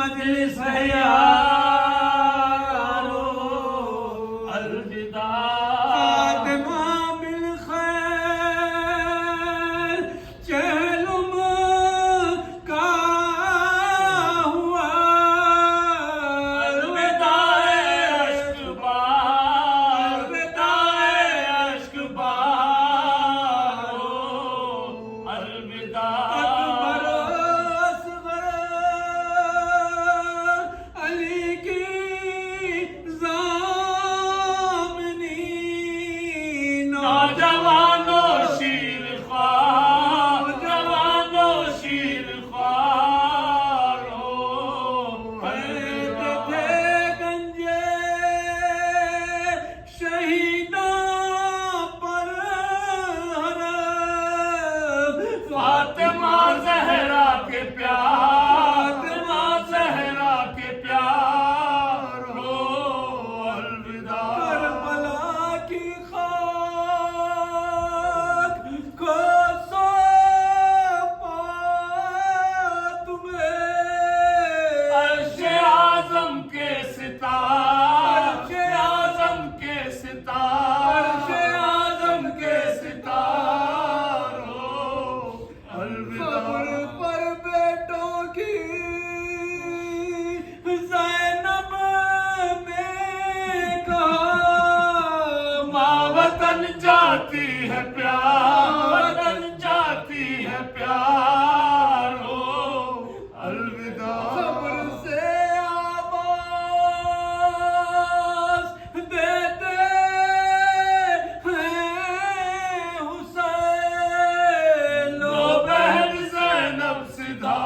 मजलिस है यारो, अलविदा। खातिमा बिल खैर चहलुम का हुआ, अलविदा अश्क बार, अलविदा अश्क बार, अलविदा। अकबर असगर अली की ज़ामनी, नौजवानों शीर ख्वार, नौजवानों शीर ख्वार हो, अलविदा। थे गंजे शहीदां पर हरम, फातिमा ज़हरा के प्यार, फातिमा ज़हरा के प्यार हो, अलविदा। करबला की खाक को सौंपा तुम्हें, अर्श-ए आज़म के सितार, अर्श-ए आज़म के सितार, अर्श-ए आज़म के सितार हो, अलविदा। कब्र पर बेटों की ज़ैनब ने कहा, माँ वतन जाती है प्यार, वतन जाती है प्यार हो, अलविदा। कब्र से आवाज़ देते हैं हुसैन, लो बहन ज़ैनब सिधा